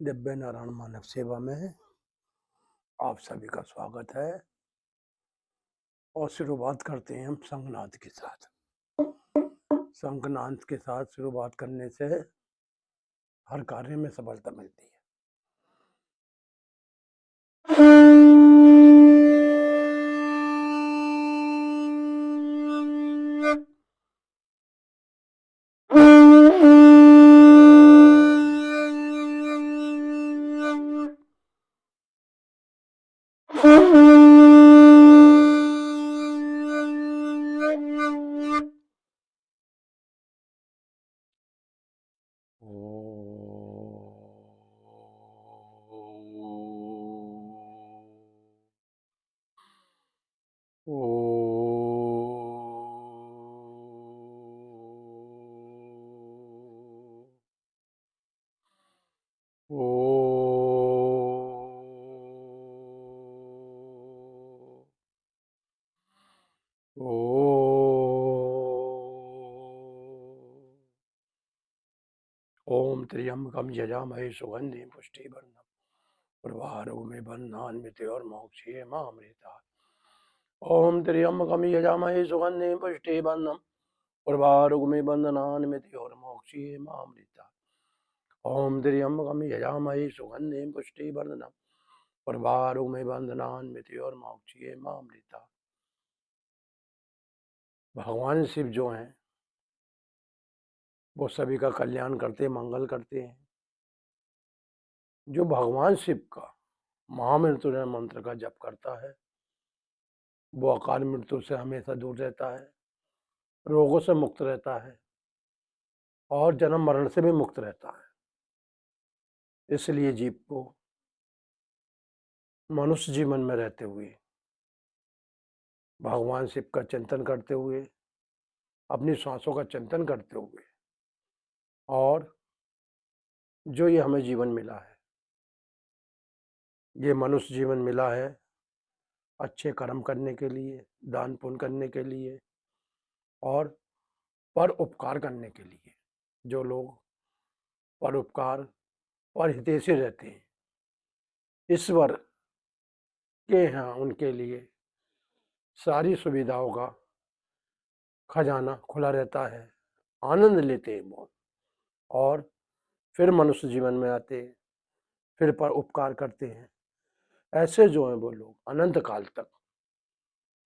दिव्य नारायण मानव सेवा में आप सभी का स्वागत है और शुरुआत करते हैं हम शंखनाद के साथ। शंखनाद के साथ शुरुआत करने से हर कार्य में सफलता मिलती है। ओम त्र्यंबकम यजामहे सुगंधिं पुष्टिवर्धनम् उर्वारुकमिव बन्धनान्मृत्योर्मोक्षाय मामृतात्। ओम त्र्यंबकम यजामहे सुगंधिं पुष्टिवर्धनम् उर्वारुकमिव बन्धनान्मृत्योर्मोक्षाय मामृतात्। ओम त्र्यंबकम यजामहे सुगंधिं पुष्टिवर्धनम् उर्वारुकमिव बन्धनान्मृत्योर्मोक्षाय मामृतात्। भगवान शिव जो हैं वो सभी का कल्याण करते, मंगल करते हैं। जो भगवान शिव का महामृत्युंजय मंत्र का जप करता है वो अकाल मृत्यु से हमेशा दूर रहता है, रोगों से मुक्त रहता है और जन्म मरण से भी मुक्त रहता है। इसलिए जीव को मनुष्य जीवन में रहते हुए भगवान शिव का चिंतन करते हुए, अपनी सांसों का चिंतन करते हुए और जो ये हमें जीवन मिला है, ये मनुष्य जीवन मिला है अच्छे कर्म करने के लिए, दान पुण्य करने के लिए और पर उपकार करने के लिए। जो लोग पर उपकार और हितैषी रहते हैं, ईश्वर के यहाँ उनके लिए सारी सुविधाओं का खजाना खुला रहता है, आनंद लेते हैं वो और फिर मनुष्य जीवन में आते, फिर पर उपकार करते हैं। ऐसे जो हैं वो लोग अनंत काल तक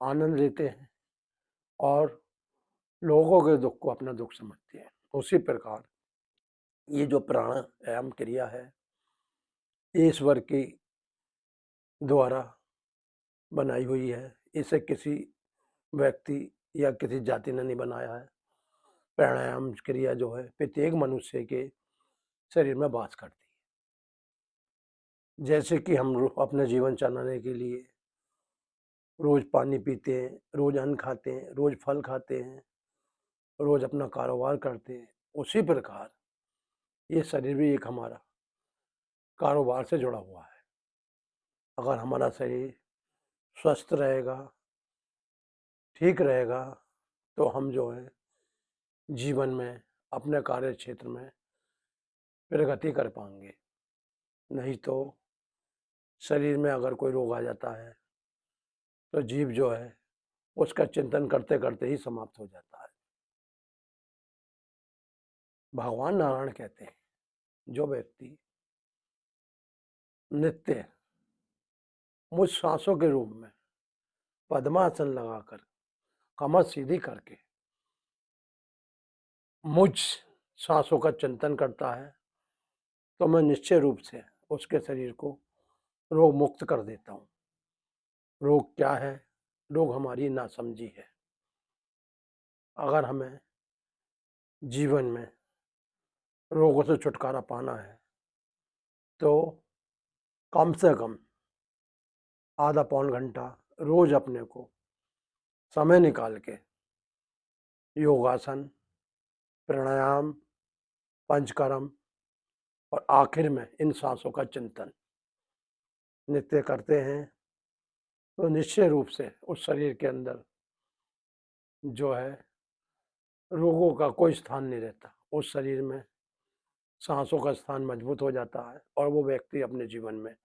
आनंद लेते हैं और लोगों के दुख को अपना दुख समझते हैं। उसी प्रकार ये जो प्राणायाम क्रिया है ईश्वर के द्वारा बनाई हुई है, इसे किसी व्यक्ति या किसी जाति ने नहीं बनाया है। प्राणायाम क्रिया जो है प्रत्येक मनुष्य के शरीर में वास करती है। जैसे कि हम अपने जीवन चलाने के लिए रोज पानी पीते हैं, रोज अन्न खाते हैं, रोज फल खाते हैं, रोज अपना कारोबार करते हैं, उसी प्रकार ये शरीर भी एक हमारा कारोबार से जुड़ा हुआ है। अगर हमारा शरीर स्वस्थ रहेगा, ठीक रहेगा तो हम जो है जीवन में अपने कार्य क्षेत्र में प्रगति कर पाएंगे। नहीं तो शरीर में अगर कोई रोग आ जाता है तो जीव जो है उसका चिंतन करते करते ही समाप्त हो जाता है। भगवान नारायण कहते हैं जो व्यक्ति नित्य मुझ सांसों के रूप में पद्मासन लगाकर कमर सीधी करके मुझ सांसों का चिंतन करता है तो मैं निश्चय रूप से उसके शरीर को रोग मुक्त कर देता हूँ। रोग क्या है? रोग हमारी नासमझी है। अगर हमें जीवन में रोगों से छुटकारा पाना है तो कम से कम आधा पौन घंटा रोज अपने को समय निकाल के योगासन, प्राणायाम, पंचकर्म और आखिर में इन सांसों का चिंतन नित्य करते हैं तो निश्चय रूप से उस शरीर के अंदर जो है रोगों का कोई स्थान नहीं रहता। उस शरीर में सांसों का स्थान मजबूत हो जाता है और वो व्यक्ति अपने जीवन में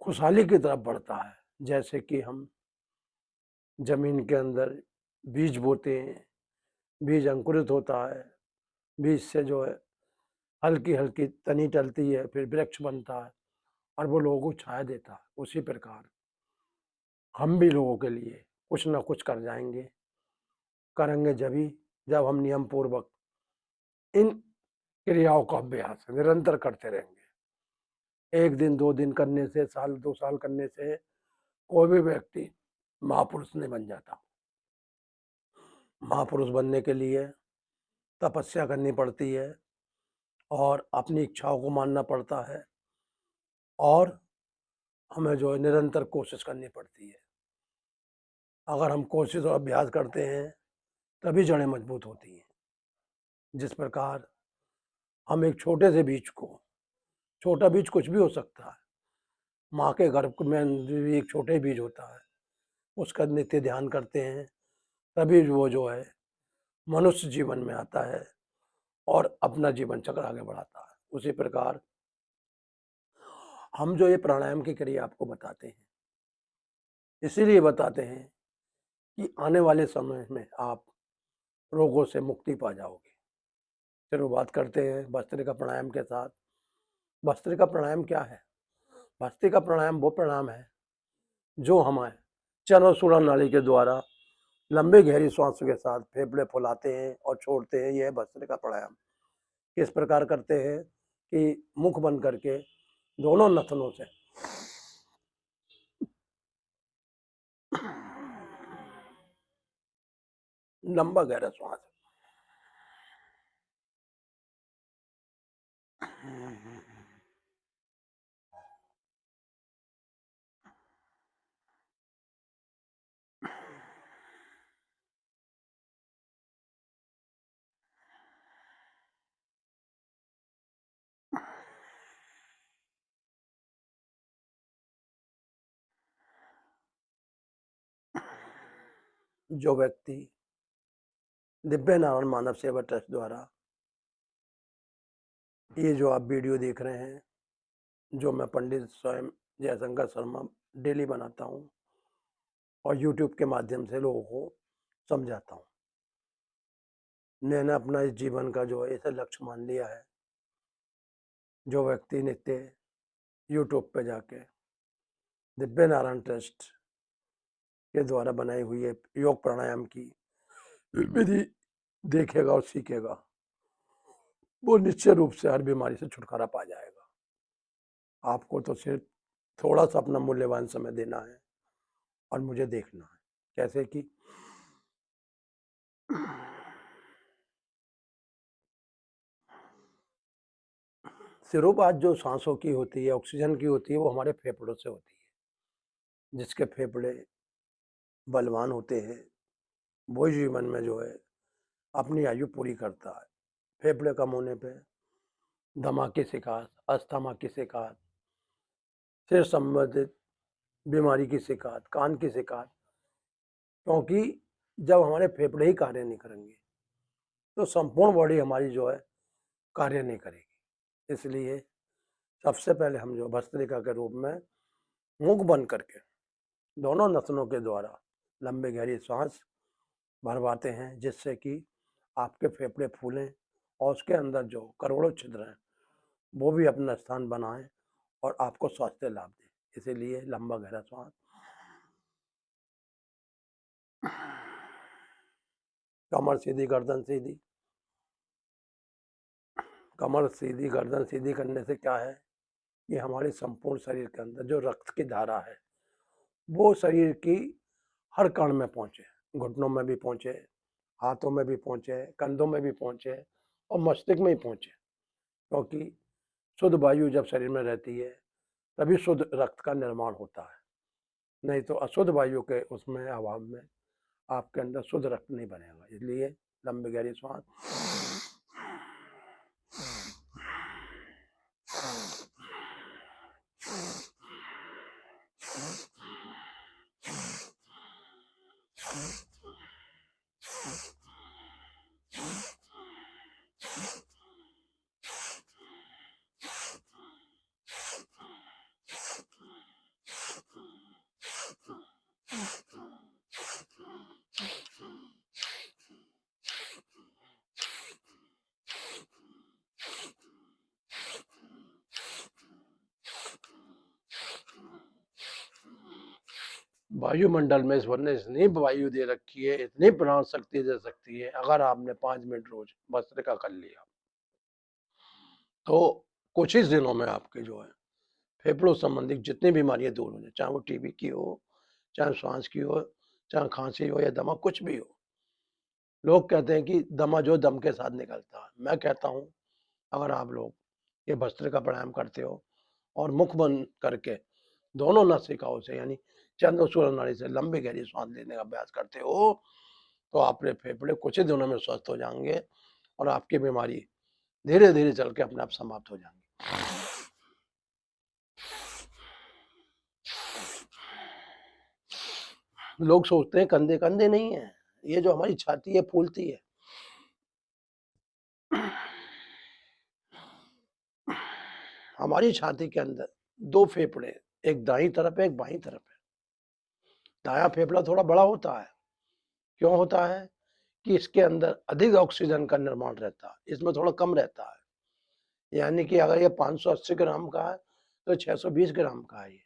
खुशहाली की तरफ बढ़ता है। जैसे कि हम जमीन के अंदर बीज बोते हैं, बीज अंकुरित होता है, बीज से जो है हल्की हल्की तनी टलती है, फिर वृक्ष बनता है और वो लोगों को छाया देता है। उसी प्रकार हम भी लोगों के लिए कुछ ना कुछ कर जाएंगे, करेंगे जब हम नियम पूर्वक इन क्रियाओं का अभ्यास निरंतर करते रहेंगे। एक दिन 2 दिन करने से, साल 2 साल करने से कोई भी व्यक्ति महापुरुष नहीं बन जाता। महापुरुष बनने के लिए तपस्या करनी पड़ती है और अपनी इच्छाओं को मानना पड़ता है और हमें जो है निरंतर कोशिश करनी पड़ती है। अगर हम कोशिश और अभ्यास करते हैं तभी जड़ें मजबूत होती हैं। जिस प्रकार हम एक छोटे से बीज को, छोटा बीज कुछ भी हो सकता है, माँ के गर्भ में भी एक छोटे बीज होता है, उसका नित्य ध्यान करते हैं तभी वो जो है मनुष्य जीवन में आता है और अपना जीवन चक्र आगे बढ़ाता है। उसी प्रकार हम जो ये प्राणायाम की क्रिया आपको बताते हैं, इसीलिए बताते हैं कि आने वाले समय में आप रोगों से मुक्ति पा जाओगे। शुरुआत करते हैं भस्त्रिका प्राणायाम के साथ। भस्त्रिका प्राणायाम क्या है? भस्त्रिका प्राणायाम वो प्राणायाम है जो हमें चरण नाली के द्वारा लंबी गहरी सांस के साथ फेफड़े फुलाते हैं और छोड़ते हैं। यह भस्त्रिका प्राणायाम किस प्रकार करते हैं कि मुख बंद करके दोनों नथनों से लंबा गहरा श्वास जो व्यक्ति दिव्य नारायण मानव सेवा ट्रस्ट द्वारा ये जो आप वीडियो देख रहे हैं, जो मैं पंडित स्वयं जयशंकर शर्मा डेली बनाता हूँ और यूट्यूब के माध्यम से लोगों को समझाता हूँ। मैंने अपना इस जीवन का जो है ऐसा लक्ष्य मान लिया है, जो व्यक्ति नित्य यूट्यूब पे जाके दिव्य नारायण ट्रस्ट के द्वारा बनाई हुई है योग प्राणायाम की विधि देखेगा और सीखेगा, वो निश्चित रूप से हर बीमारी से छुटकारा पा जाएगा। आपको तो सिर्फ थोड़ा सा अपना मूल्यवान समय देना है और मुझे देखना है। कैसे कि शुरुआत जो सांसों की होती है, ऑक्सीजन की होती है, वो हमारे फेफड़ों से होती है। जिसके फेफड़े बलवान होते हैं वो जीवन में जो है अपनी आयु पूरी करता है। फेफड़े कम होने पे दमा की शिकायत, अस्थमा की शिकायत, से संबंधित बीमारी की शिकायत, कान की शिकायत, क्योंकि जब हमारे फेफड़े ही कार्य नहीं करेंगे तो संपूर्ण बॉडी हमारी जो है कार्य नहीं करेगी। इसलिए सबसे पहले हम जो भस्त्रिका के रूप में मुख बंद करके दोनों नसनों के द्वारा लंबी गहरी सांस भरवाते हैं, जिससे कि आपके फेफड़े फूलें और उसके अंदर जो करोड़ों छिद्र हैं वो भी अपना स्थान बनाएं और आपको स्वास्थ्य लाभ दें। इसीलिए लंबा गहरा सांस, कमर सीधी गर्दन सीधी। कमर सीधी गर्दन सीधी करने से क्या है कि हमारे संपूर्ण शरीर के अंदर जो रक्त की धारा है वो शरीर की हर कण में पहुंचे, घुटनों में भी पहुंचे, हाथों में भी पहुंचे, कंधों में भी पहुंचे और मस्तिष्क में ही पहुंचे। क्योंकि शुद्ध वायु जब शरीर में रहती है तभी शुद्ध रक्त का निर्माण होता है, नहीं तो अशुद्ध वायु के उसमें अभाव में आपके अंदर शुद्ध रक्त नहीं बनेगा। इसलिए लंबी गहरी सांस, वायुमंडल में ईश्वर ने इतनी वायु दे रखी है, इतनी प्राण शक्ति दे सकती है, अगर आपने 5 मिनट रोज भस्त्रिका कर लिया तो कुछ ही दिनों में आपके जो है फेफड़ों संबंधित जितनी बीमारियां दूर हो जाए, चाहे वो टीबी की हो, चाहे श्वास की हो, चाहे खांसी हो या दमा, कुछ भी हो। लोग कहते हैं कि दमा जो दम के साथ निकलता है। मैं कहता हूँ अगर आप लोग ये भस्त्रिका प्राणायाम करते हो और मुख बंद करके दोनों नासिकाओं से यानी चंद्रसूर्य नाड़ी से लंबी गहरी सांस लेने का अभ्यास करते हो तो आपके फेफड़े कुछ ही दिनों में स्वस्थ हो जाएंगे और आपकी बीमारी धीरे धीरे चल के अपने आप समाप्त हो जाएंगी। लोग सोचते हैं कंधे कंधे नहीं है, ये जो हमारी छाती है फूलती है। हमारी छाती के अंदर 2 फेफड़े, एक दाईं तरफ है, एक बाईं तरफ है। दायां फेफड़ा थोड़ा बड़ा होता है। क्यों होता है? कि इसके अंदर अधिक ऑक्सीजन का निर्माण रहता है, इसमें थोड़ा कम रहता है। यानी कि अगर ये 580 ग्राम का है तो 620 ग्राम का है ये।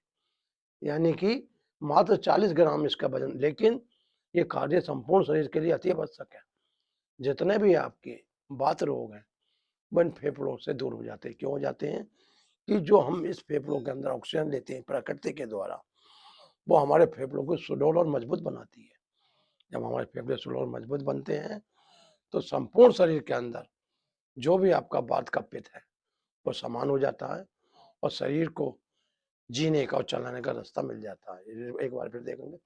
यानी कि मात्र 40 ग्राम इसका वजन, लेकिन ये कार्य संपूर्ण शरीर के लिए अति आवश्यक है। जितने भी आपके वात रोग हैं वो इन फेफड़ों से दूर हो जाते हैं। क्यों हो जाते हैं? कि जो हम इस फेफड़ों के अंदर ऑक्सीजन लेते हैं प्रकृति के द्वारा, वो हमारे फेफड़ों को सुडौल और मजबूत बनाती है। जब हमारे फेफड़े सुडौल और मजबूत बनते हैं तो संपूर्ण शरीर के अंदर जो भी आपका वात का पित्त है वो समान हो जाता है और शरीर को जीने का और चलाने का रास्ता मिल जाता है। एक बार फिर देखेंगे।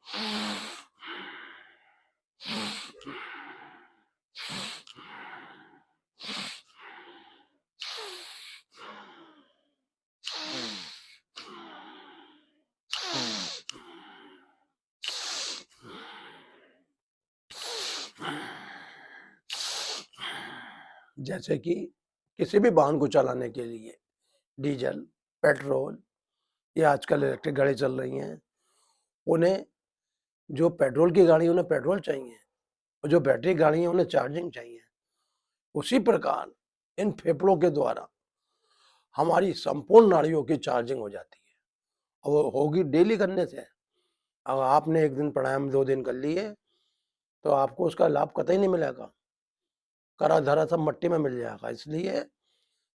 जैसे कि किसी भी वाहन को चलाने के लिए डीजल, पेट्रोल या आजकल इलेक्ट्रिक गाड़ी चल रही हैं, उन्हें जो पेट्रोल की गाड़ी उन्हें पेट्रोल चाहिए और जो बैटरी गाड़ी है उन्हें चार्जिंग चाहिए। उसी प्रकार इन फेफड़ों के द्वारा हमारी संपूर्ण नाड़ियों की चार्जिंग हो जाती है और वो होगी डेली करने से। अगर आपने एक दिन प्राणायाम 2 दिन कर लिए तो आपको उसका लाभ कतई नहीं मिलेगा, करा धरा सब मट्टी में मिल जाएगा। इसलिए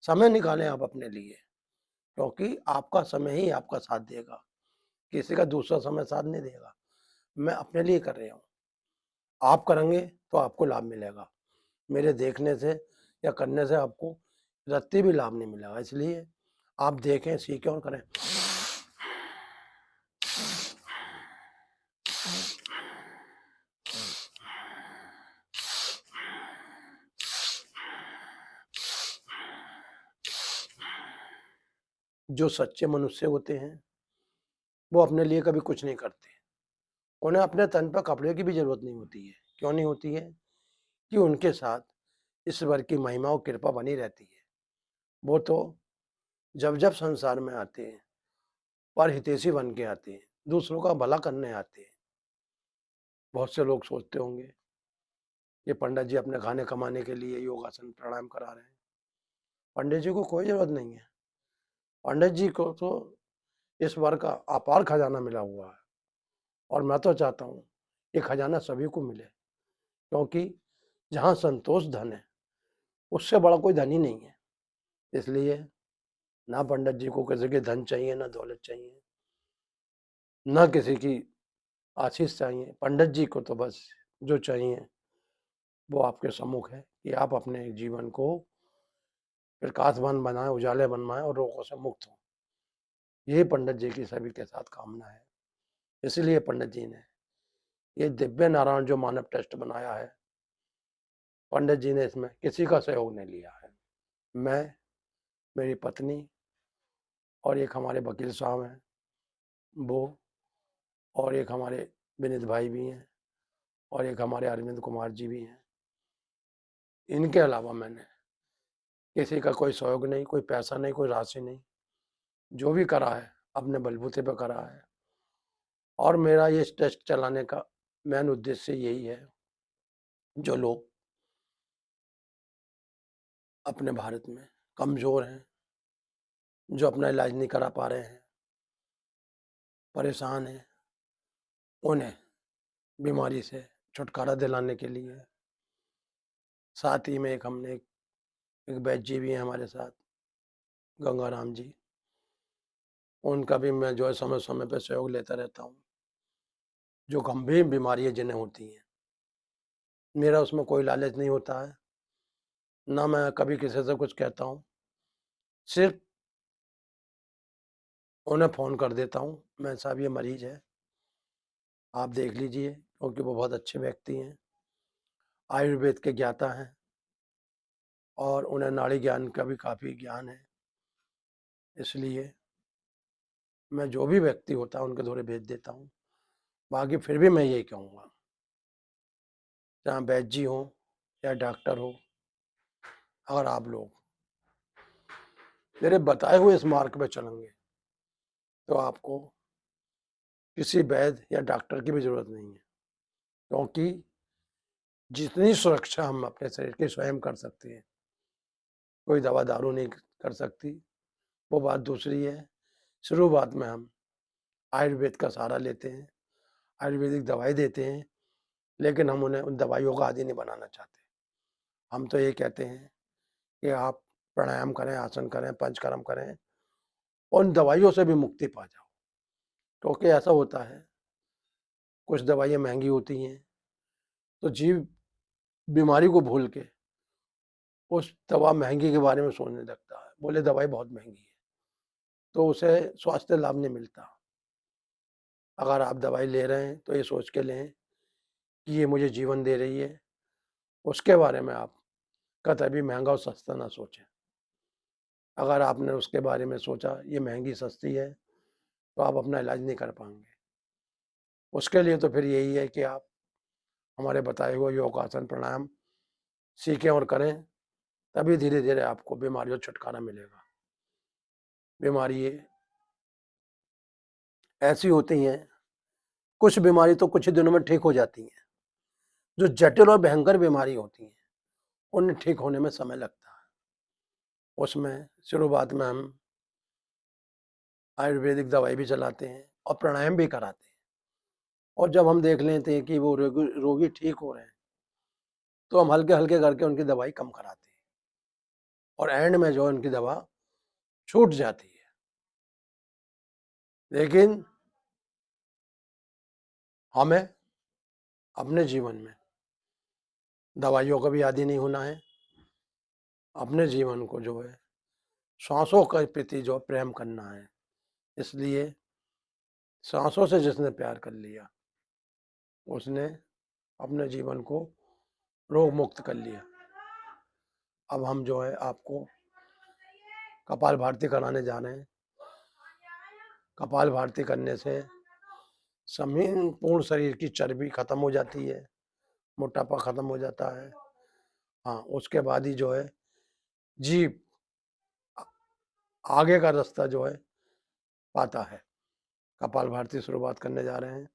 समय निकालें आप अपने लिए, क्योंकि आपका समय ही आपका साथ देगा, किसी का दूसरा समय साथ नहीं देगा। मैं अपने लिए कर रहा हूँ, आप करेंगे तो आपको लाभ मिलेगा। मेरे देखने से या करने से आपको रत्ती भी लाभ नहीं मिलेगा। इसलिए आप देखें, सीखें और करें। जो सच्चे मनुष्य होते हैं वो अपने लिए कभी कुछ नहीं करते। उन्हें अपने तन पर कपड़े की भी जरूरत नहीं होती है। क्यों नहीं होती है? कि उनके साथ ईश्वर की महिमा और कृपा बनी रहती है। वो तो जब जब संसार में आते हैं पर हितैषी बन के आते हैं, दूसरों का भला करने आते हैं। बहुत से लोग सोचते होंगे ये पंडित जी अपने खाने कमाने के लिए योगासन प्राणायाम करा रहे हैं। पंडित जी को कोई जरूरत नहीं है। पंडित जी को तो ईश्वर का अपार खजाना मिला हुआ है और मैं तो चाहता हूँ ये खजाना सभी को मिले, क्योंकि जहाँ संतोष धन है उससे बड़ा कोई धन ही नहीं है। इसलिए ना पंडित जी को किसी की धन चाहिए, ना दौलत चाहिए, ना किसी की आशीष चाहिए। पंडित जी को तो बस जो चाहिए वो आपके सम्मुख है कि आप अपने जीवन को प्रकाशवान बनाएं, उजाले बनवाएं और रोगों से मुक्त हो। यही पंडित जी की सभी के साथ कामना है। इसलिए पंडित जी ने ये दिव्य नारायण जो मानव टेस्ट बनाया है, पंडित जी ने इसमें किसी का सहयोग नहीं लिया है। मैं, मेरी पत्नी और एक हमारे वकील साहब हैं वो, और एक हमारे विनीत भाई भी हैं और एक हमारे अरविंद कुमार जी भी हैं। इनके अलावा मैंने किसी का कोई सहयोग नहीं, कोई पैसा नहीं, कोई राशि नहीं। जो भी करा है अपने बलबूते पर करा है और मेरा ये टेस्ट चलाने का मेन उद्देश्य यही है, जो लोग अपने भारत में कमज़ोर हैं, जो अपना इलाज नहीं करा पा रहे हैं, परेशान हैं, उन्हें बीमारी से छुटकारा दिलाने के लिए। साथ ही में एक वैद्य जी भी हैं हमारे साथ, गंगाराम जी, उनका भी मैं जो है समय समय पे सहयोग लेता रहता हूँ। जो गंभीर बीमारियाँ जिन्हें होती हैं, मेरा उसमें कोई लालच नहीं होता है, ना मैं कभी किसी से कुछ कहता हूँ, सिर्फ उन्हें फ़ोन कर देता हूँ, मैं साहब ये मरीज़ है, आप देख लीजिए, क्योंकि वो बहुत अच्छे व्यक्ति हैं, आयुर्वेद के ज्ञाता हैं और उन्हें नाड़ी ज्ञान का भी काफ़ी ज्ञान है। इसलिए मैं जो भी व्यक्ति होता है उनके द्वारा भेज देता हूँ। बाकी फिर भी मैं यही कहूँगा, चाहे वैद्य जी हों या डॉक्टर हो, अगर आप लोग मेरे बताए हुए इस मार्ग पे चलेंगे, तो आपको किसी वैद्य या डॉक्टर की भी ज़रूरत नहीं है, क्योंकि जितनी सुरक्षा हम अपने शरीर की स्वयं कर सकते हैं, कोई दवा दारू नहीं कर सकती। वो बात दूसरी है। शुरुआत में हम आयुर्वेद का सहारा लेते हैं, आयुर्वेदिक दवाई देते हैं, लेकिन हम उन्हें उन दवाइयों का आदी नहीं बनाना चाहते। हम तो ये कहते हैं कि आप प्राणायाम करें, आसन करें, पंचकर्म करें, उन दवाइयों से भी मुक्ति पा जाओ। क्योंकि ऐसा होता है, कुछ दवाइयाँ महँगी होती हैं, तो जीव बीमारी को भूल के उस दवा महँगी के बारे में सोचने लगता है। बोले दवाई बहुत महँगी है, तो उसे स्वास्थ्य लाभ नहीं मिलता। अगर आप दवाई ले रहे हैं, तो ये सोच के लें कि ये मुझे जीवन दे रही है, उसके बारे में आप कतई महँगा और सस्ता ना सोचें। अगर आपने उसके बारे में सोचा ये महँगी सस्ती है, तो आप अपना इलाज नहीं कर पाएँगे। उसके लिए तो फिर यही है कि आप हमारे बताए हुए योग, आसन, प्राणायाम सीखें और करें, तभी धीरे-धीरे आपको बीमारियों से छुटकारा मिलेगा। बीमारी ऐसी होती हैं, कुछ बीमारी तो कुछ ही दिनों में ठीक हो जाती हैं। जो जटिल और भयंकर बीमारी होती हैं, उन्हें ठीक होने में समय लगता है। उसमें शुरुआत में हम आयुर्वेदिक दवाई भी चलाते हैं और प्राणायाम भी कराते हैं, और जब हम देख लेते हैं कि वो रोगी ठीक हो रहे हैं, तो हम हल्के-हल्के करके उनकी दवाई कम कराते हैं और एंड में जो है उनकी दवा छूट जाती है। लेकिन हमें अपने जीवन में दवाइयों का भी आदी नहीं होना है। अपने जीवन को जो है श्वासों के प्रति जो प्रेम करना है। इसलिए सांसों से जिसने प्यार कर लिया, उसने अपने जीवन को रोग मुक्त कर लिया। अब हम जो है आपको कपालभाति कराने जा रहे हैं। कपालभाति करने से संपूर्ण शरीर की चर्बी खत्म हो जाती है, मोटापा खत्म हो जाता है। हाँ, उसके बाद ही जो है जीभ आगे का रास्ता जो है पाता है। कपालभाति शुरुआत करने जा रहे हैं।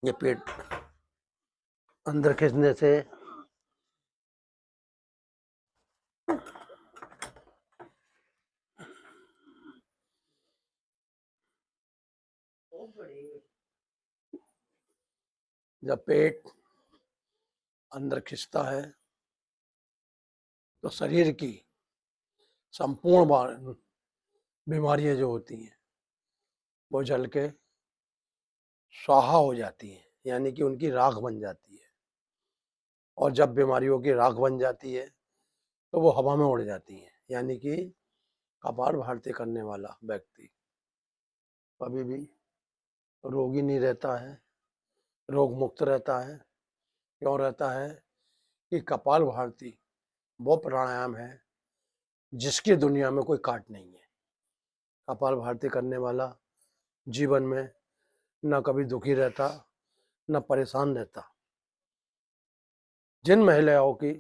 ये पेट अंदर खींचने से जब पेट अंदर खिंचता है, तो शरीर की संपूर्ण बीमारियां जो होती हैं, वो जल के स्वाहा हो जाती हैं, यानी कि उनकी राख बन जाती है। और जब बीमारियों की राख बन जाती है, तो वो हवा में उड़ जाती हैं, यानी कि कपालभाति करने वाला व्यक्ति कभी भी रोगी नहीं रहता है, रोग मुक्त रहता है। क्यों रहता है? कि कपालभाति वो प्राणायाम है जिसकी दुनिया में कोई काट नहीं है। कपालभाति करने वाला जीवन में न कभी दुखी रहता, न परेशान रहता। जिन महिलाओं की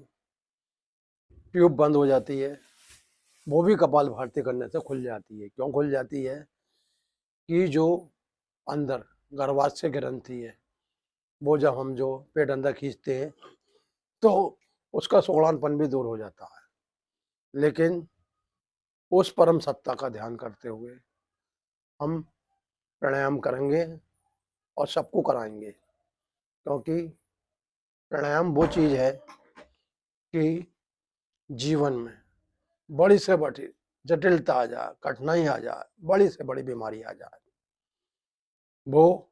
ट्यूब बंद हो जाती है वो भी कपालभाति करने से खुल जाती है। क्यों खुल जाती है? कि जो अंदर गर्भाशय ग्रंथि है वो जब हम जो पेट अंदर खींचते हैं तो उसका सोड़ानपन भी दूर हो जाता है। लेकिन उस परम सत्ता का ध्यान करते हुए हम प्राणायाम करेंगे और सबको कराएंगे, क्योंकि प्राणायाम वो चीज है कि जीवन में बड़ी से बड़ी जटिलता आ जाए, कठिनाई आ जाए, बड़ी से बड़ी बीमारी आ जाए, वो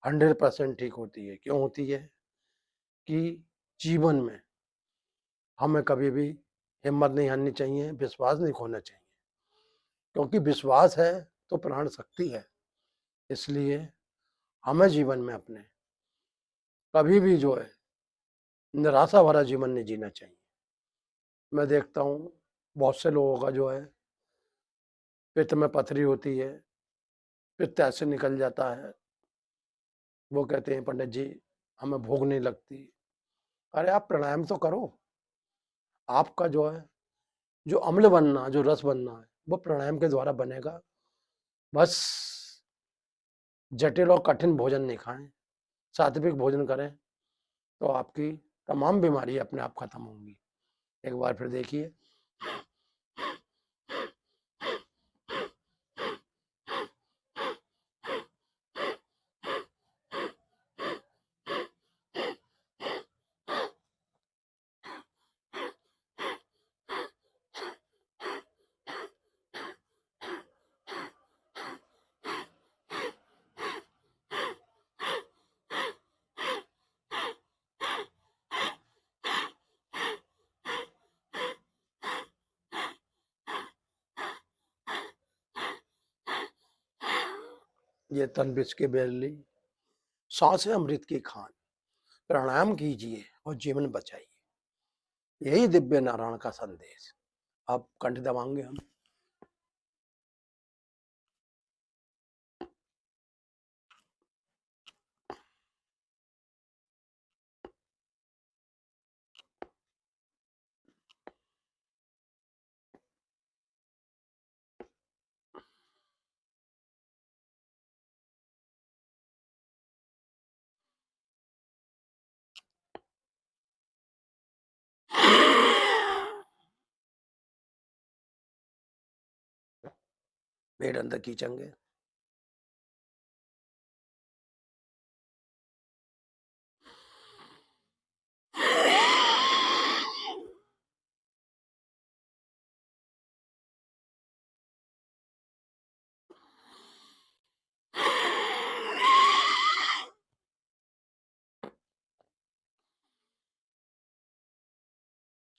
100% ठीक होती है। क्यों होती है? कि जीवन में हमें कभी भी हिम्मत नहीं हारनी चाहिए, विश्वास नहीं खोना चाहिए, क्योंकि विश्वास है तो प्राण शक्ति है। इसलिए हमें जीवन में अपने कभी भी जो है निराशा भरा जीवन नहीं जीना चाहिए। मैं देखता हूँ बहुत से लोगों का जो है पित्त में पथरी होती है, पित्त ऐसे निकल जाता है, वो कहते हैं पंडित जी हमें भूख नहीं लगती। अरे आप प्राणायाम तो करो, आपका जो है जो अम्ल बनना, जो रस बनना है वो प्राणायाम के द्वारा बनेगा। बस जटिल और कठिन भोजन नहीं खाएं, सात्विक भोजन करें तो आपकी तमाम बीमारी अपने आप खत्म होंगी। एक बार फिर देखिए। ये तन बिच के बेली, सांसें अमृत की खान, प्राणायाम कीजिए और जीवन बचाइए। यही दिव्य नारायण का संदेश। अब कंठ दबाएंगे हम। पेट अंदर खींचेंगे।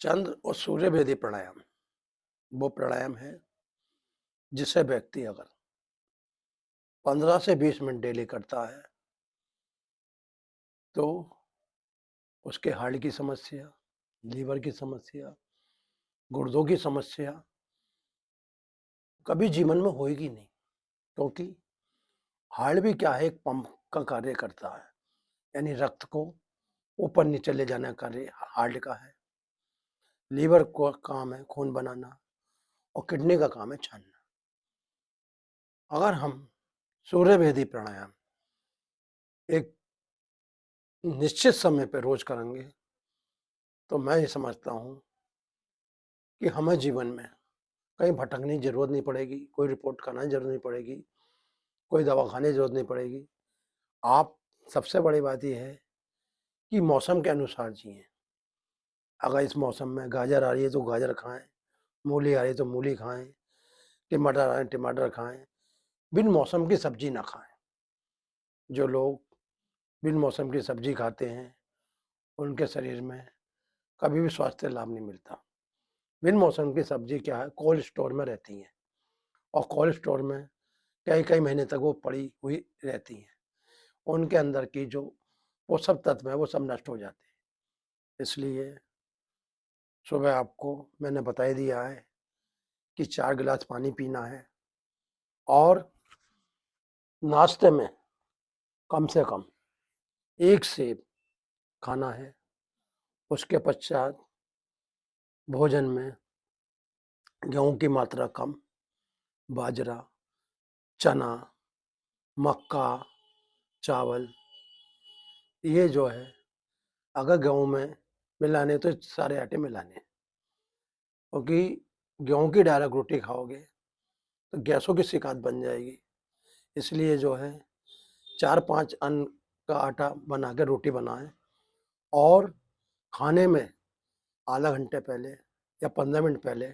चंद्र और सूर्य भेदी प्राणायाम वो प्राणायाम है जिसे व्यक्ति अगर 15 से 20 मिनट डेली करता है तो उसके हार्ट की समस्या, लीवर की समस्या, गुर्दों की समस्या कभी जीवन में होएगी नहीं। क्योंकि हार्ट भी क्या है, एक पंप का कार्य करता है, यानी रक्त को ऊपर नीचे ले जाने का कार्य हार्ट का है। लीवर का काम है खून बनाना और किडनी का काम है छानना। अगर हम सूर्य भेदी प्राणायाम एक निश्चित समय पर रोज करेंगे तो मैं ये समझता हूँ कि हमें जीवन में कहीं भटकने की जरूरत नहीं पड़ेगी, कोई रिपोर्ट कराने की जरूरत नहीं पड़ेगी, कोई दवा खाने की जरूरत नहीं पड़ेगी। आप सबसे बड़ी बात यह है कि मौसम के अनुसार जिए। अगर इस मौसम में गाजर आ रही है तो गाजर खाएं, मूली आ रही है तो मूली खाएं, टमाटर आ रहे हैं टमाटर खाएं, बिन मौसम की सब्जी ना खाएं। जो लोग बिन मौसम की सब्जी खाते हैं उनके शरीर में कभी भी स्वास्थ्य लाभ नहीं मिलता। बिन मौसम की सब्जी क्या है, कोल्ड स्टोर में रहती हैं और कोल्ड स्टोर में कई कई महीने तक वो पड़ी हुई रहती हैं। उनके अंदर की जो पोषक तत्व है वो सब नष्ट हो जाते हैं। इसलिए सुबह आपको मैंने बता ही दिया है कि 4 गिलास पानी पीना है और नाश्ते में कम से कम एक सेब खाना है। उसके पश्चात भोजन में गेहूं की मात्रा कम, बाजरा, चना, मक्का, चावल, ये जो है अगर गेहूं में मिलाने तो सारे आटे मिलाने, क्योंकि गेहूं की डायरेक्ट रोटी खाओगे तो गैसों की शिकायत बन जाएगी। इसलिए जो है 4-5 अन्न का आटा बना के रोटी बनाएं और खाने में आधा घंटे पहले या 15 मिनट पहले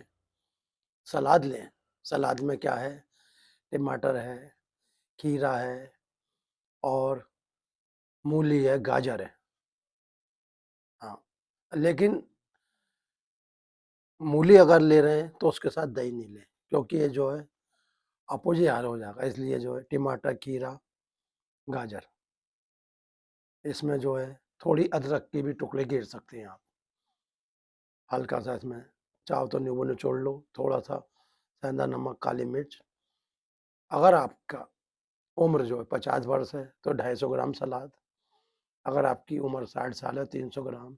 सलाद लें। सलाद में क्या है, टमाटर है, खीरा है और मूली है, गाजर है। हाँ, लेकिन मूली अगर ले रहे हैं तो उसके साथ दही नहीं लें, क्योंकि ये जो है अपोजिट हाल हो जाएगा। इसलिए जो है टमाटर, खीरा, गाजर, इसमें जो है थोड़ी अदरक के भी टुकड़े गिर सकते हैं आप। हल्का सा इसमें चाहो तो नींबू निचोड़ लो, थोड़ा सा सेंधा नमक, काली मिर्च। अगर आपका उम्र जो है 50 वर्ष है तो 250 ग्राम सलाद। अगर आपकी उम्र 60 साल है 300 ग्राम।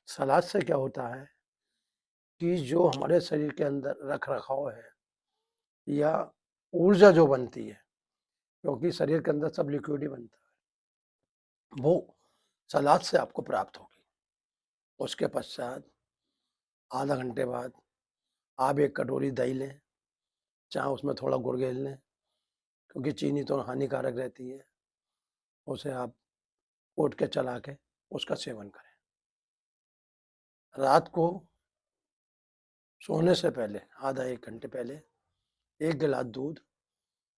सलाद से क्या होता है कि जो हमारे शरीर के अंदर रख रखाव है या ऊर्जा जो बनती है, क्योंकि शरीर के अंदर सब लिक्विड ही बनता है, वो सलाद से आपको प्राप्त होगी। उसके पश्चात आधा घंटे बाद आप एक कटोरी दही लें, चाहे उसमें थोड़ा गुड़ गेल लें, क्योंकि चीनी तो हानिकारक रहती है। उसे आप कोट के चला के उसका सेवन करें। रात को सोने से पहले आधा 1 घंटे पहले 1 गिलास दूध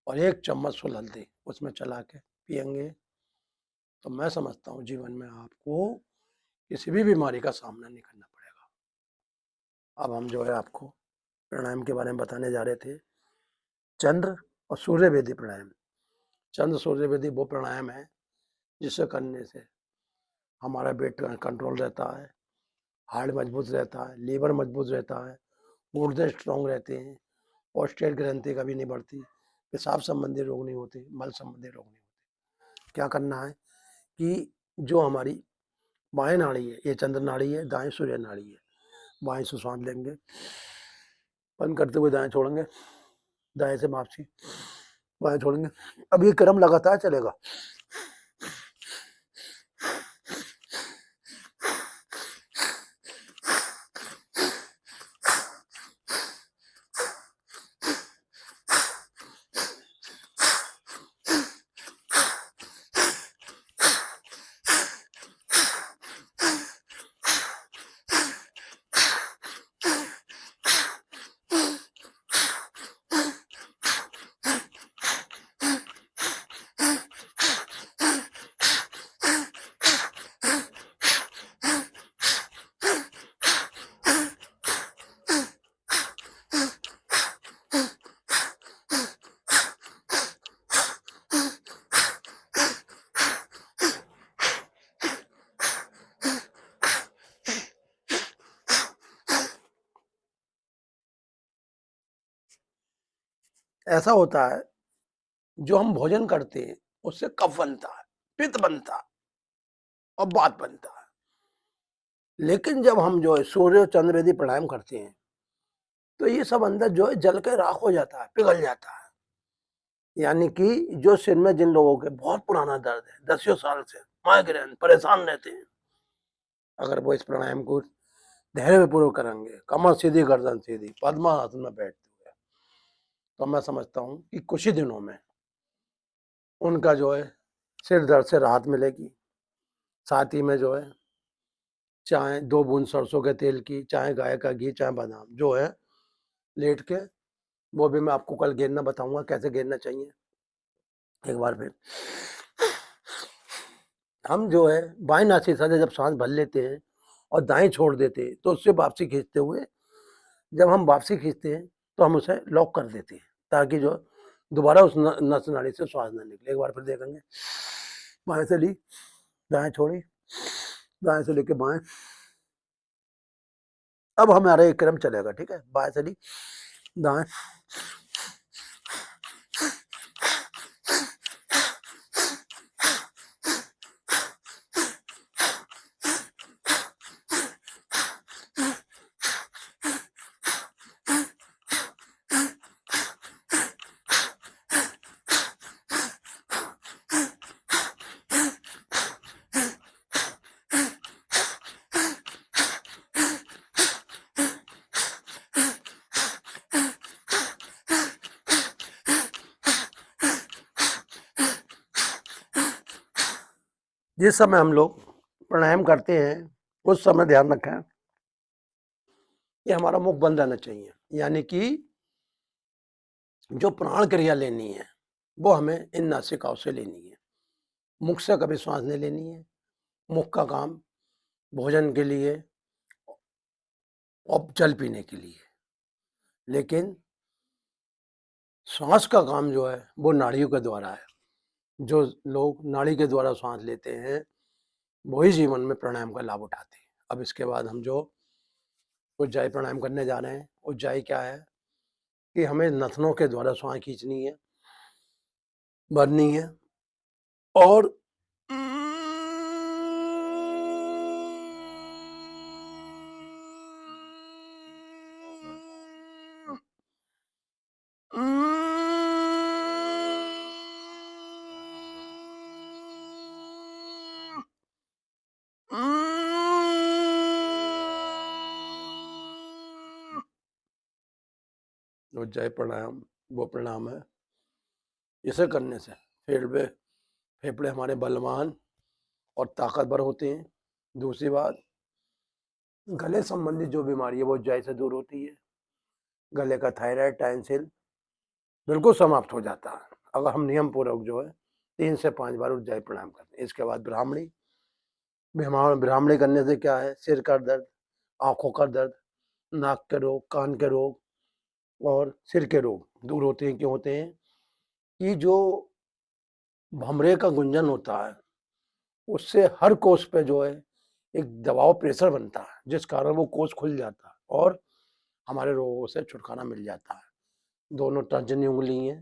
और 1 चम्मच फुल हल्दी उसमें चला के पियेंगे तो मैं समझता हूँ जीवन में आपको किसी भी बीमारी का सामना नहीं करना पड़ेगा। अब हम जो है आपको प्राणायाम के बारे में बताने जा रहे थे। चंद्र और सूर्य वेदी प्राणायाम। चंद्र सूर्य वेदी वो प्राणायाम है जिसे करने से हमारा वेट कंट्रोल रहता है, हार्ट मजबूत रहता है, लीवर मजबूत रहता है, गुर्दे स्ट्रांग रहते हैं, प्रोस्टेट ग्रंथि कभी नहीं बढ़ती, पेशाब संबंधी रोग नहीं होते, मल संबंधी रोग नहीं होते। क्या करना है कि जो हमारी बाएं नाड़ी है, ये चंद्र नाड़ी है, दाएं सूर्य नाड़ी है। बाएं से सांस लेंगे, बंद करते हुए दाएं छोड़ेंगे, दाएं से वापसी, बाएं छोड़ेंगे। अब ये क्रम लगातार चलेगा। ऐसा होता है जो हम भोजन करते हैं उससे कफ बनता है, पित्त बनता है और बात बनता है। लेकिन जब हम जो है सूर्य और चंद्र यदि प्राणायाम करते हैं तो ये सब अंदर जो है जल के राख हो जाता है, पिघल जाता है। यानी कि जो सिर में जिन लोगों के बहुत पुराना दर्द है, 10 साल से माइग्रेन परेशान रहते हैं, अगर वो इस प्राणायाम को धैर्य पूर्वक करेंगे, कमर सीधी गर्दन सीधी पद्मासन में बैठते हुए, तो मैं समझता हूँ कि कुछ ही दिनों में उनका जो है सिर दर्द से राहत मिलेगी। साथ ही में जो है चाहे 2 बूंद सरसों के तेल की, चाहे गाय का घी, चाहे बादाम जो है लेट के, वो भी मैं आपको कल गिनना बताऊंगा कैसे गिनना चाहिए। एक बार फिर हम जो है बाएं नासिका से जब सांस भर लेते हैं और दाएं छोड़ देते हैं तो उससे वापसी खींचते हुए, जब हम वापसी खींचते हैं तो हम उसे लॉक कर देते हैं ताकि जो दोबारा उस नस नाड़ी से श्वास न निकले। एक बार फिर देखेंगे, बाएं से ली, दाएं छोड़ी, दाएं से लेके बाएं। अब हमारा एक क्रम चलेगा, ठीक है। बाएं से ली, दाएं, जिस समय हम लोग प्राणायाम करते हैं उस समय ध्यान रखें कि हमारा मुख बंद रहना चाहिए, यानी कि जो प्राण क्रिया लेनी है वो हमें इन नासिकाओं से लेनी है, मुख से कभी श्वास नहीं लेनी है। मुख का काम भोजन के लिए और जल पीने के लिए, लेकिन श्वास का काम जो है वो नाड़ियों के द्वारा है। जो लोग नाड़ी के द्वारा श्वास लेते हैं वही जीवन में प्राणायाम का लाभ उठाते हैं। अब इसके बाद हम जो उज्जाई प्राणायाम करने जा रहे हैं, उज्जाई क्या है कि हमें नथनों के द्वारा श्वास खींचनी है, भरनी है और उज्जाई प्राणायाम वो प्राणायाम है, इसे करने से फेफड़े हमारे बलवान और ताकतवर होते हैं। दूसरी बात, गले संबंधी जो बीमारी है वो उज्जाई से दूर होती है। गले का थायराइड, टांसिल बिल्कुल समाप्त हो जाता है अगर हम नियम पूर्वक जो है 3 से 5 बार उज्जाई प्राणायाम करते हैं। इसके बाद ब्राह्मणी। ब्राह्मणी करने से क्या है, सिर का दर्द, आंखों का दर्द, नाक के रोग, कान के रोग और सिर के रोग दूर होते हैं। क्यों होते हैं कि जो भमरे का गुंजन होता है उससे हर कोष पे जो है एक दबाव, प्रेशर बनता है, जिस कारण वो कोष खुल जाता है और हमारे रोगों से छुटकारा मिल जाता है। दोनों तर्जनी उंगली है,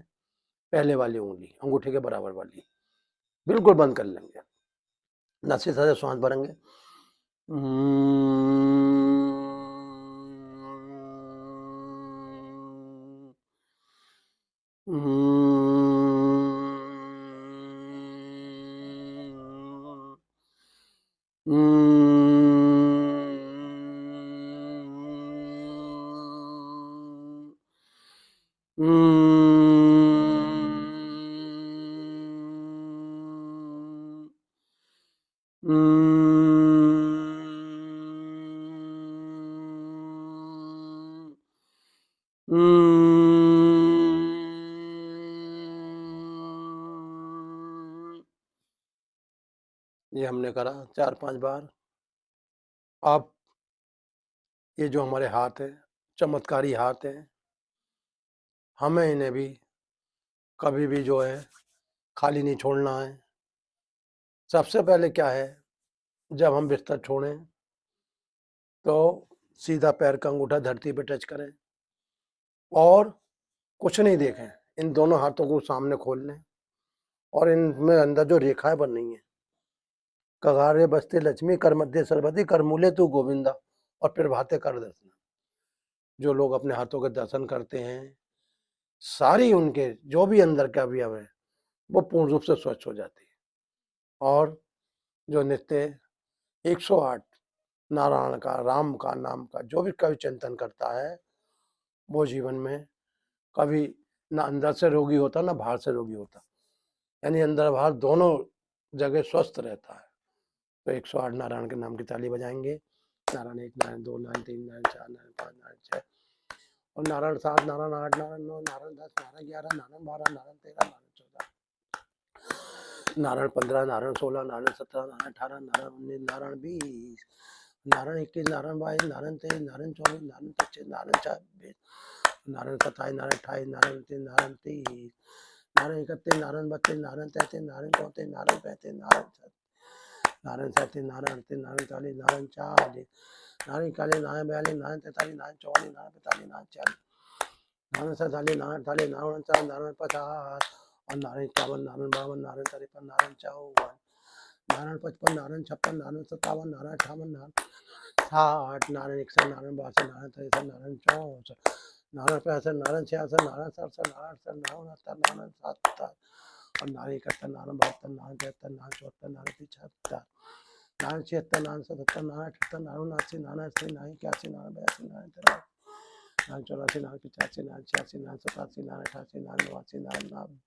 पहले वाली उंगली अंगूठे के बराबर वाली बिल्कुल बंद कर लेंगे, नासिका से श्वास भरेंगे। ये हमने करा 4-5 बार। अब ये जो हमारे हाथ है, चमत्कारी हाथ है, हमें इन्हें भी कभी भी जो है खाली नहीं छोड़ना है। सबसे पहले क्या है, जब हम बिस्तर छोड़ें तो सीधा पैर का अंगूठा धरती पे टच करें और कुछ नहीं देखें, इन दोनों हाथों को सामने खोल लें और इनमें अंदर जो रेखाएं बन रही हैं, कगारे बसते लक्ष्मी कर मध्य सरस्वती कर मूले तू गोविंदा और फिर भाते कर दर्शन। जो लोग अपने हाथों के दर्शन करते हैं, सारी उनके जो भी अंदर के अवयव है वो पूर्ण रूप से स्वच्छ हो जाती है। और जो नित्य 108 नारायण का, राम का नाम का जो भी कवि चिंतन करता है वो जीवन में कभी ना अंदर से रोगी होता ना बाहर से रोगी होता, यानी अंदर बाहर दोनों जगह स्वस्थ रहता है। तो 108 नारायण के नाम की ताली बजाएंगे। नारायण 1, नारायण 2, नारायण 3, नारायण 4, नारायण 5, नारायण 6 और नारायण 7, नारायण 8, नारायण 9, नारायण 10, नारायण 11, नारायण 12, नारायण 13, नारायण 14, नारायण 15, नारायण 16, नारायण 17, नारायण 18, नारायण 19, नारायण 20, नारायण 21, नारायण 22, नारायण 23, नारायण 24, नारायण 25, नारायण 26, नारायण 27, नारायण 28, नारायण 29, नारायण 30, नारायण 31, नारायण 32, नारायण 33, नारायण 34, नारायण 35, नारायण 37, नारायण 38, नारायण 39, नारायण 40, नारायण 41, नारायण 42, नारायण 43, नारायण 44, नारायण 45, नारायण 46, नारायण 47, नारायण 48, नारायण 49, नारायण 50 और नारायण 51, नारायण 52, नारायण 53, नारायण 54, नारायण 55, नारायण 56, नारायण 57, नारायण 58, नारायण 60, नारायण 61, नारायण 62, नारायण 63, नारायण 64, नारायण 65, नारायण 66, नारायण 67, नारायण 68, नारायण 69, नारायण 70 और नारायण 71, नारायण 72, नारायण 73, नारायण 74, नारायण 75, नारायण 76, नारायण 77, नारायण 78, नारायण 79, नारायण 80, नारायण 81, नारायण 82, नारायण 83, नारायण 84, नारायण 85, नारायण 86, नारायण 87, नारायण 88, नारायण 89, नारायण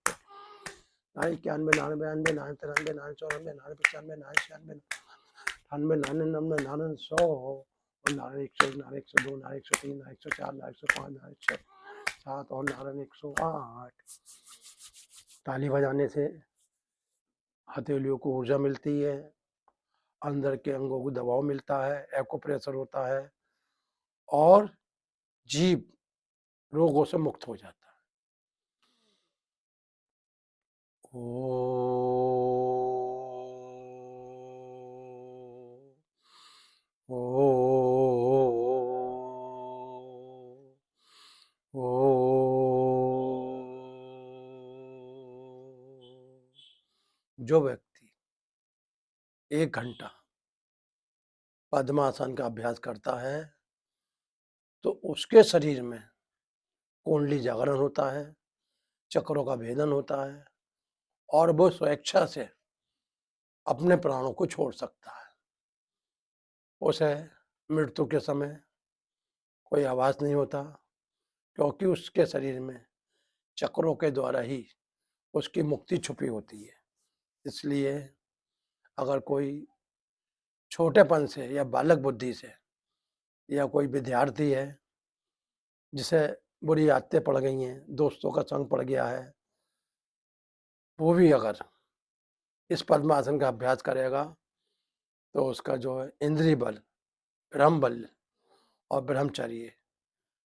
90 91 92 93 94 95 96 97 98 99 100 और नारायण 101 नारायण 102 नारायण 103 नारायण 104 नारायण 105 नारायण 6 7 और नारायण 108। ताली बजाने से हथेलियों को ऊर्जा मिलती है, अंदर के अंगों को दबाव मिलता है, एक्यूप्रेशर होता है और जीभ रोगों से मुक्त हो जाता है। जो व्यक्ति 1 घंटा पद्मासन का अभ्यास करता है तो उसके शरीर में कुंडली जागरण होता है, चक्रों का भेदन होता है और वो स्वेच्छा से अपने प्राणों को छोड़ सकता है। उसे मृत्यु के समय कोई आवाज नहीं होता, क्योंकि उसके शरीर में चक्रों के द्वारा ही उसकी मुक्ति छुपी होती है। इसलिए अगर कोई छोटेपन से या बालक बुद्धि से या कोई विद्यार्थी है जिसे बुरी आदतें पड़ गई हैं, दोस्तों का संग पड़ गया है, वो भी अगर इस पद्मासन का अभ्यास करेगा तो उसका जो है इंद्रिय बल, ब्रह्म बल और ब्रह्मचर्य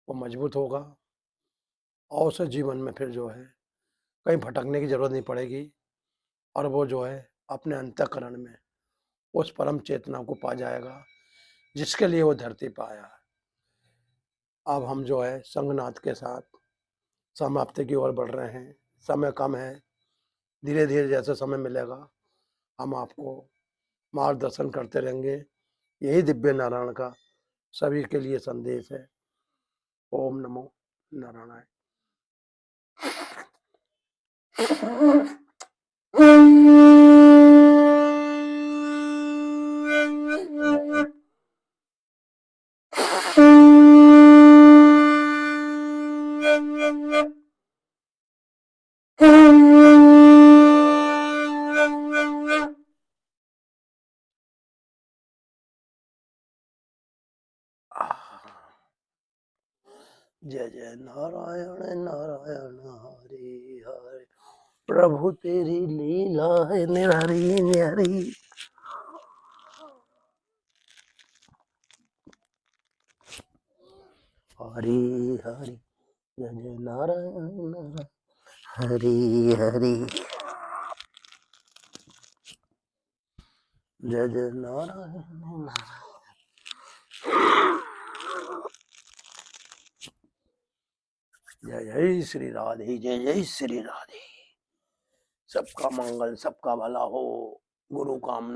वो मजबूत होगा और उसे जीवन में फिर जो है कहीं भटकने की जरूरत नहीं पड़ेगी और वो जो है अपने अंतःकरण में उस परम चेतना को पा जाएगा जिसके लिए वो धरती पर आया है। अब हम जो है संगनाथ के साथ समाप्ति की ओर बढ़ रहे हैं। समय कम है, धीरे धीरे जैसे समय मिलेगा हम आपको मार्गदर्शन करते रहेंगे। यही दिव्य नारायण का सभी के लिए संदेश है। ओम नमो नारायणाय। जय जय नारायण नारायण हरे हरे, प्रभु तेरी लीला है निरारी निरारी। हरे हरे, जय जय नारायण नारायण हरे हरे, जय जय नारायण नारायण। जय जय श्री राधे, जय जय श्री राधे। सबका मंगल, सबका भला हो। गुरु कामना।